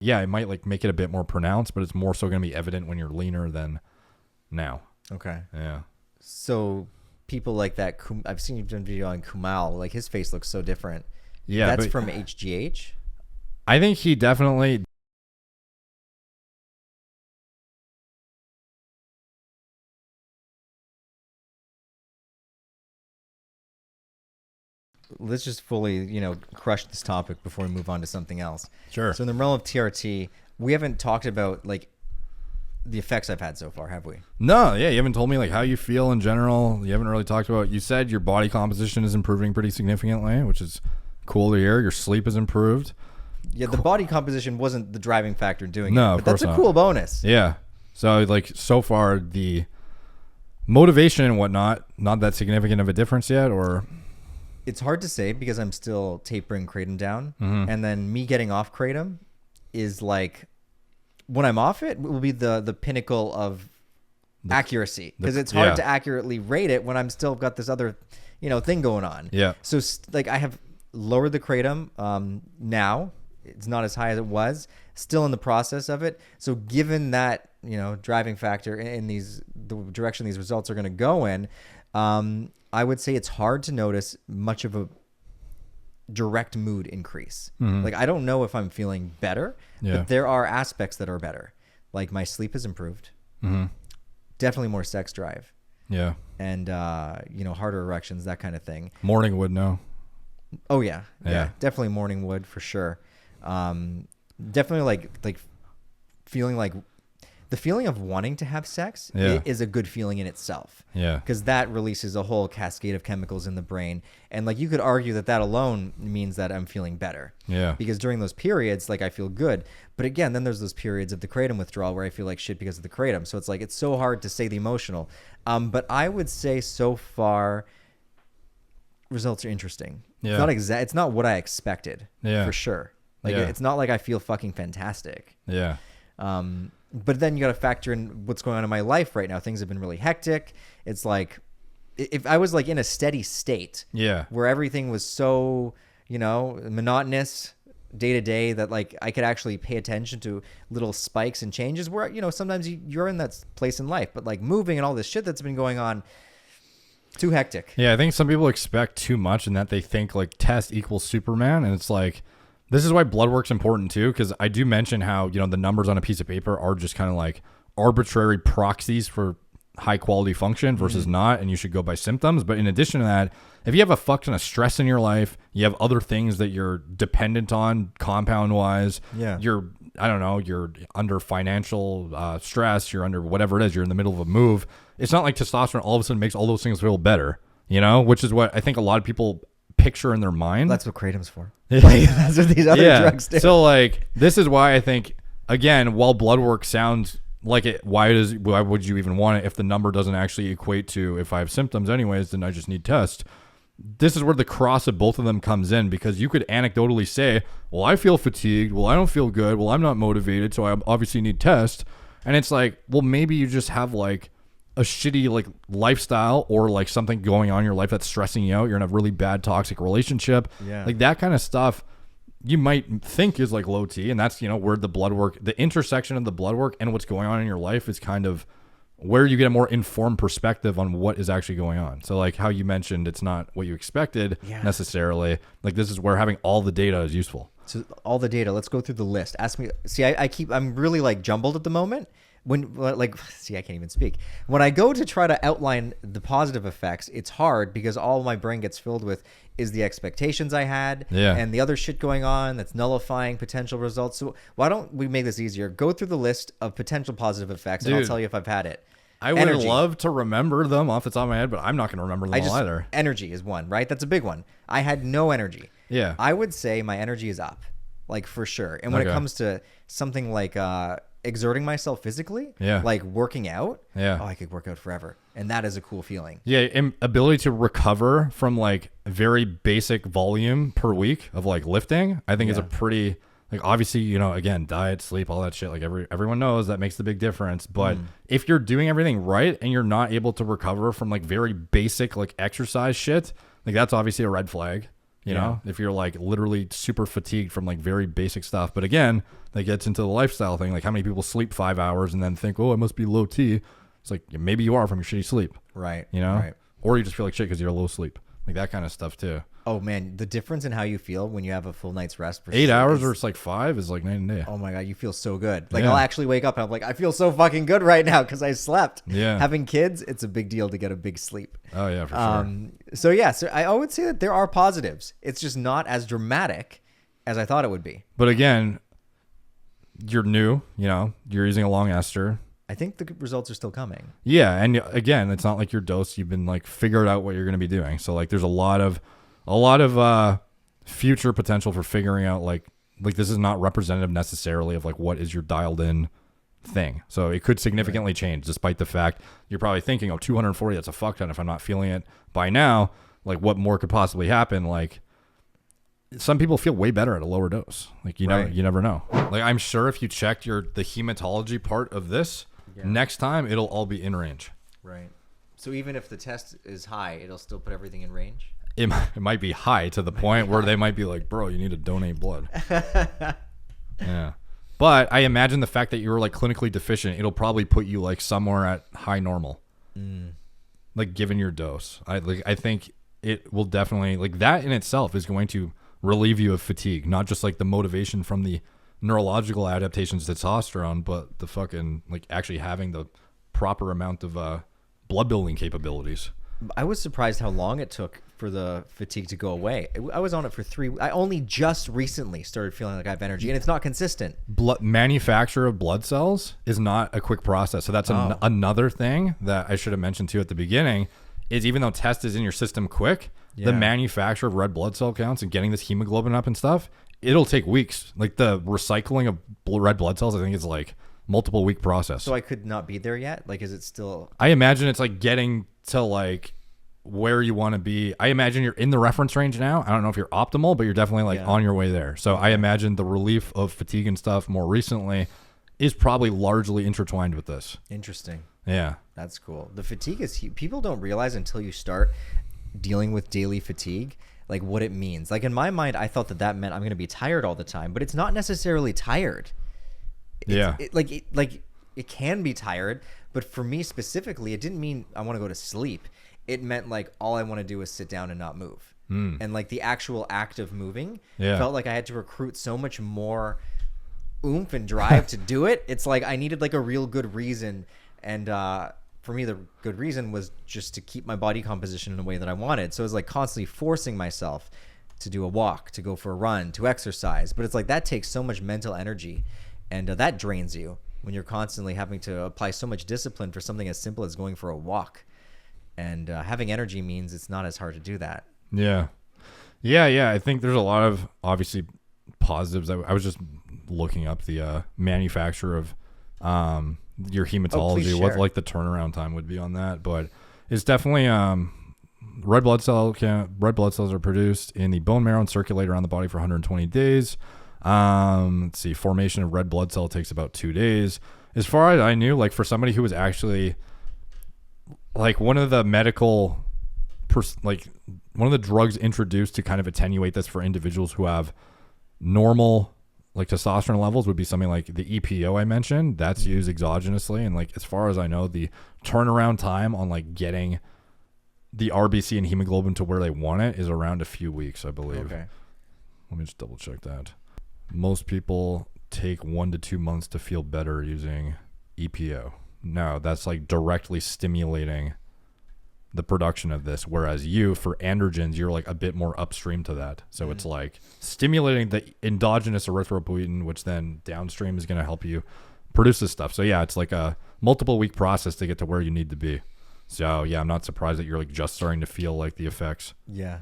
yeah, it might like make it a bit more pronounced, but it's more so going to be evident when you're leaner than now. Okay. Yeah. So people like that, I've seen you done video on Kumal, like his face looks so different. Yeah. That's from HGH? I think he definitely. Let's just fully, crush this topic before we move on to something else. Sure. So in the realm of TRT, we haven't talked about like the effects I've had so far, have we? No, yeah, you haven't told me like how you feel in general. You haven't really talked about. You said your body composition is improving pretty significantly, which is cool to hear. Your sleep is improved. Yeah, the body composition wasn't the driving factor in doing No, it, of but that's course a not. cool bonus. Yeah. So like so far the motivation and whatnot, not that significant of a difference yet, or It's hard to say because I'm still tapering kratom down, Mm-hmm. and then me getting off kratom is like when I'm off it will be the pinnacle of accuracy because it's hard to accurately rate it when I'm still got this other thing going on. Yeah. So like I have lowered the kratom now. It's not as high as it was. Still in the process of it. So given that driving factor in the direction these results are going to go in, I would say it's hard to notice much of a direct mood increase. Mm-hmm. Like I don't know if I'm feeling better, but there are aspects that are better. Like my sleep has improved. Mm-hmm. Definitely more sex drive. Yeah. And harder erections, that kind of thing. Morning would know. Oh yeah. Yeah. Definitely morning wood for sure. Definitely like feeling like the feeling of wanting to have sex is a good feeling in itself. Yeah. Because that releases a whole cascade of chemicals in the brain. And like you could argue that alone means that I'm feeling better. Yeah. Because during those periods, like I feel good. But again, then there's those periods of the kratom withdrawal where I feel like shit because of the kratom. So it's like, it's so hard to say the emotional. But I would say so far, results are interesting. Yeah. It's not what I expected. Yeah. For sure. Like it's not like I feel fucking fantastic. Yeah. But then you got to factor in what's going on in my life right now. Things have been really hectic. It's like if I was like in a steady state, where everything was so monotonous day to day that like I could actually pay attention to little spikes and changes. Where sometimes you're in that place in life, but like moving and all this shit that's been going on, too hectic. Yeah, I think some people expect too much and that they think like test equals Superman, and it's like. This is why blood work's important too, because I do mention how, the numbers on a piece of paper are just kind of like arbitrary proxies for high quality function versus not, and you should go by symptoms. But in addition to that, if you have a fuck ton of stress in your life, you have other things that you're dependent on compound wise, you're under financial stress, you're under whatever it is, you're in the middle of a move. It's not like testosterone all of a sudden makes all those things feel better, which is what I think a lot of people picture in their mind. That's what kratom's for. Like, that's what these other drugs do. So like this is why I think again, while blood work sounds like it, why would you even want it if the number doesn't actually equate to if I have symptoms anyways, then I just need test. This is where the cross of both of them comes in, because you could anecdotally say, well, I feel fatigued, well, I don't feel good, well, I'm not motivated, so I obviously need test. And it's like, well, maybe you just have like a shitty like lifestyle or like something going on in your life that's stressing you out. You're in a really bad toxic relationship. Yeah. Like that kind of stuff you might think is like low T. And that's, where the blood work, the intersection of the blood work and what's going on in your life is kind of where you get a more informed perspective on what is actually going on. So like how you mentioned, it's not what you expected necessarily. Like this is where having all the data is useful. So all the data, let's go through the list. Ask me. See, I'm really like jumbled at the moment. I can't even speak. When I go to try to outline the positive effects, it's hard because all my brain gets filled with is the expectations I had and the other shit going on that's nullifying potential results. So why don't we make this easier? Go through the list of potential positive effects, and I'll tell you if I've had it. I would love to remember them off the top of my head, but I'm not going to remember them all either. Energy is one, right? That's a big one. I had no energy. Yeah. I would say my energy is up, like for sure. And when it comes to something like exerting myself physically, like working out, I could work out forever, and that is a cool feeling. And ability to recover from like very basic volume per week of like lifting, I think is a pretty like, obviously, again, diet, sleep, all that shit, like everyone knows that makes the big difference. But if you're doing everything right and you're not able to recover from like very basic like exercise shit, like that's obviously a red flag. You know, if you're like literally super fatigued from like very basic stuff. But again, that gets into the lifestyle thing. Like how many people sleep 5 hours and then think, oh, I must be low T. It's like maybe you are from your shitty sleep. Right. You know, right. Or you just feel like shit because you're low sleep. Like that kind of stuff too. Oh man, the difference in how you feel when you have a full night's rest. 8 hours or it's like 5 is like night and day. Oh my God, you feel so good. Like I'll actually wake up and I'm like, I feel so fucking good right now because I slept. Yeah. Having kids, it's a big deal to get a big sleep. Oh yeah, for sure. So I would say that there are positives. It's just not as dramatic as I thought it would be. But again, you're new. You know, you're using a long ester. I think the results are still coming. Yeah, and again, it's not like you're dosed. You've been like figured out what you're going to be doing. So like, there's a lot of future potential for figuring out like this is not representative necessarily of like what is your dialed in thing. So it could significantly change, despite the fact you're probably thinking, oh, 240, that's a fuck ton. If I'm not feeling it by now, like what more could possibly happen? Like some people feel way better at a lower dose. Like you never know. Like I'm sure if you checked the hematology part of this. Next time, it'll all be in range. Right. So even if the test is high, it'll still put everything in range? It might be high to the point where they might be like, bro, you need to donate blood. Yeah. But I imagine the fact that you were like clinically deficient, it'll probably put you like somewhere at high normal. Like given your dose. I think it will definitely, like that in itself is going to relieve you of fatigue, not just like the motivation from the neurological adaptations to testosterone, but the fucking like actually having the proper amount of blood building capabilities. I was surprised how long it took for the fatigue to go away. I was on it for 3 weeks. I only just recently started feeling like I have energy, and it's not consistent. Manufacture of blood cells is not a quick process. So that's another thing that I should have mentioned too at the beginning is even though test is in your system quick, the manufacture of red blood cell counts and getting this hemoglobin up and stuff, it'll take weeks. Like the recycling of red blood cells, I think is like multiple week process. So I could not be there yet? Like, is it still... I imagine it's like getting to like where you want to be. I imagine you're in the reference range now. I don't know if you're optimal, but you're definitely like on your way there. So I imagine the relief of fatigue and stuff more recently is probably largely intertwined with this. Interesting. Yeah. That's cool. The fatigue is... People don't realize until you start dealing with daily fatigue like what it means. Like in my mind, I thought that meant I'm going to be tired all the time, but it's not necessarily tired. It can be tired, but for me specifically, it didn't mean I want to go to sleep. It meant like all I want to do is sit down and not move. And like the actual act of moving felt like I had to recruit so much more oomph and drive to do it. It's like I needed like a real good reason. And for me, the good reason was just to keep my body composition in a way that I wanted. So it was like constantly forcing myself to do a walk, to go for a run, to exercise. But it's like that takes so much mental energy, and that drains you when you're constantly having to apply so much discipline for something as simple as going for a walk. And having energy means it's not as hard to do that. Yeah. I think there's a lot of obviously positives. I was just looking up the manufacturer of your hematology, what like the turnaround time would be on that, but it's definitely red blood cells are produced in the bone marrow and circulate around the body for 120 days. Let's see, formation of red blood cell takes about 2 days. As far as I knew, like for somebody who was actually like one of the one of the drugs introduced to kind of attenuate this for individuals who have normal like testosterone levels would be something like the EPO I mentioned. That's used exogenously, and like as far as I know, the turnaround time on like getting the RBC and hemoglobin to where they want it is around a few weeks, I believe. Okay. Let me just double check that. Most people take 1 to 2 months to feel better using EPO. No, that's like directly stimulating the production of this, whereas you for androgens you're like a bit more upstream to that, so it's like stimulating the endogenous erythropoietin, which then downstream is going to help you produce this stuff. So yeah, it's like a multiple week process to get to where you need to be. So yeah, I'm not surprised that you're like just starting to feel like the effects. Yeah.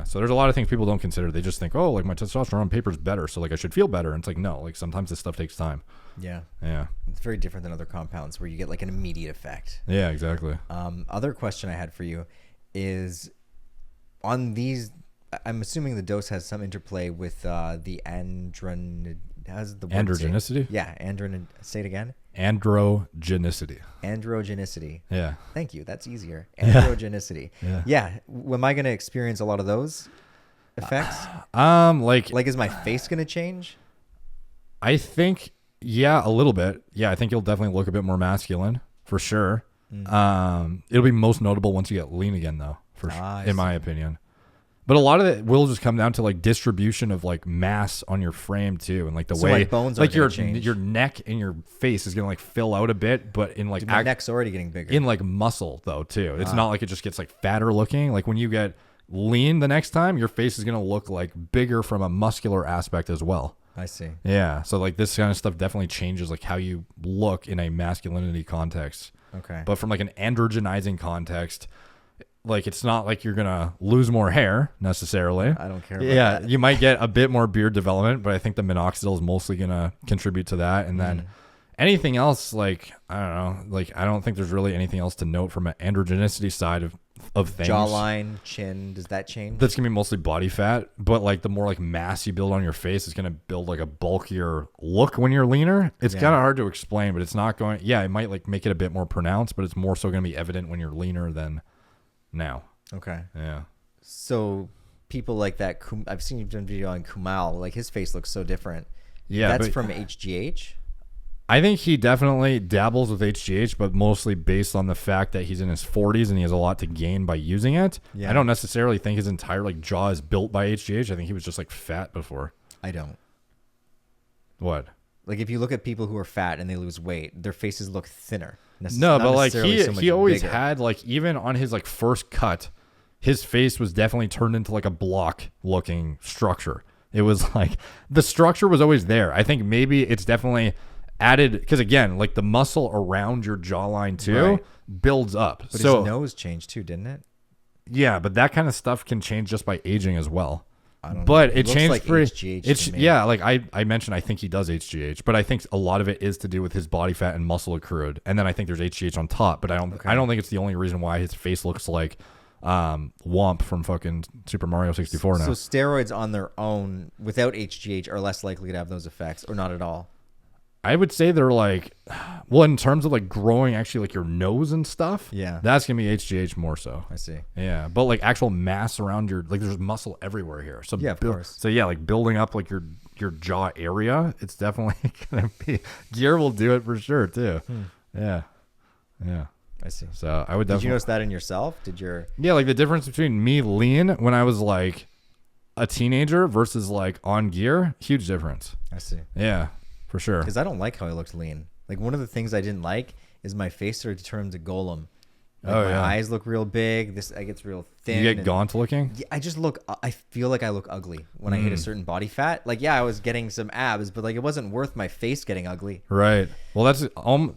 So there's a lot of things people don't consider. They just think, oh, like my testosterone on paper is better, so like I should feel better. And it's like, no, like sometimes this stuff takes time. Yeah. It's very different than other compounds where you get like an immediate effect. Yeah, exactly. Other question I had for you is on these, I'm assuming the dose has some interplay with the androgenicity? Yeah, say it again. Androgenicity. Yeah. Thank you. That's easier. Androgenicity. Yeah. Am I going to experience a lot of those? effects? Like is my face gonna change? I think, yeah, a little bit. Yeah, I think you'll definitely look a bit more masculine for sure. It'll be most notable once you get lean again, though, in my opinion. But a lot of it will just come down to like distribution of like mass on your frame too, and like the way like bones like your change. Your neck and your face is gonna like fill out a bit, but in like my neck's already getting bigger. In like muscle though too. It's not like it just gets like fatter looking. Like when you get lean the next time, your face is gonna look like bigger from a muscular aspect as well. I see. Yeah. So like this kind of stuff definitely changes like how you look in a masculinity context. Okay. But from like an androgenizing context, like it's not like you're gonna lose more hair necessarily. I don't care about that. You might get a bit more beard development, but I think the minoxidil is mostly gonna contribute to that. And then anything else, like I don't know, like I don't think there's really anything else to note from an androgenicity side of things. Jawline, chin, does that change? That's gonna be mostly body fat, but like the more like mass you build on your face is gonna build like a bulkier look when you're leaner. It's kind of hard to explain, but it's not going. Yeah, it might like make it a bit more pronounced, but it's more so gonna be evident when you're leaner than now. Okay. Yeah. So people like that, I've seen you done video on Kumal. Like his face looks so different. Yeah, that's from HGH. I think he definitely dabbles with HGH, but mostly based on the fact that he's in his 40s and he has a lot to gain by using it. Yeah. I don't necessarily think his entire like jaw is built by HGH. I think he was just like fat before. I don't. What? Like if you look at people who are fat and they lose weight, their faces look thinner. No, but like he always had like, even on his like first cut, his face was definitely turned into like a block looking structure. It was like the structure was always there. I think maybe it's definitely added because again, like the muscle around your jawline too builds up. But his nose changed too, didn't it? Yeah, but that kind of stuff can change just by aging as well. I don't know. But it changed like pretty. It's like I mentioned. I think he does HGH, but I think a lot of it is to do with his body fat and muscle accrued, and then I think there's HGH on top. But I don't think it's the only reason why his face looks like Womp from fucking Super Mario 64 now. So steroids on their own without HGH are less likely to have those effects, or not at all. I would say they're like, well, in terms of like growing actually like your nose and stuff. Yeah, that's gonna be HGH more so. I see. Yeah, but like actual mass around your like there's muscle everywhere here. So yeah, of course. So yeah, like building up like your jaw area, it's definitely gonna be gear will do it for sure too. Yeah. I see. So I would definitely. Did you notice that in yourself? Yeah, like the difference between me lean when I was like a teenager versus like on gear, huge difference. I see. Yeah. For sure. Because I don't like how I looked lean. Like one of the things I didn't like is my face started to turn into Golem. Like my eyes look real big. I get real thin. You get gaunt looking? Yeah, I feel like I look ugly when I hit a certain body fat. Like, yeah, I was getting some abs, but like it wasn't worth my face getting ugly. Right. Well, that's,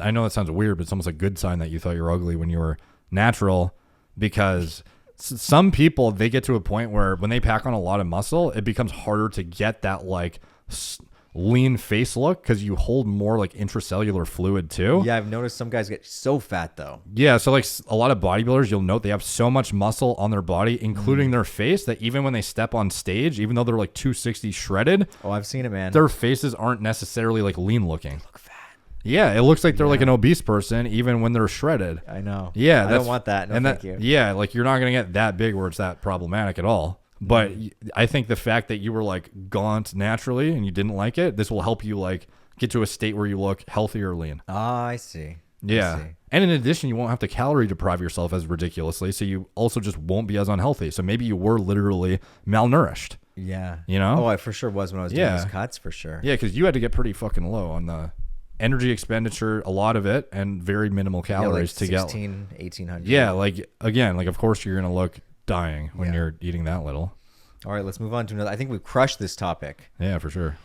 I know that sounds weird, but it's almost a good sign that you thought you were ugly when you were natural, because some people, they get to a point where when they pack on a lot of muscle, it becomes harder to get that like lean face look because you hold more like intracellular fluid too. Yeah, I've noticed some guys get so fat though. Yeah, so like a lot of bodybuilders, you'll note they have so much muscle on their body, including their face, that even when they step on stage, even though they're like 260 shredded, I've seen it, man, their faces aren't necessarily like lean looking. They look fat. Yeah, it looks like they're like an obese person even when they're shredded. I know. Yeah, I don't want that. No, thank you. Yeah, like you're not gonna get that big where it's that problematic at all. But I think the fact that you were like gaunt naturally and you didn't like it, this will help you like get to a state where you look healthy or lean. Ah, I see. Yeah. And in addition, you won't have to calorie deprive yourself as ridiculously. So you also just won't be as unhealthy. So maybe you were literally malnourished. Yeah. You know? Oh, I for sure was when I was doing those cuts, for sure. Yeah, because you had to get pretty fucking low on the energy expenditure, a lot of it, and very minimal calories like to 1,800. Yeah, like again, like of course you're gonna look dying when you're eating that little. All right, let's move on to another. I think we've crushed this topic. Yeah, for sure.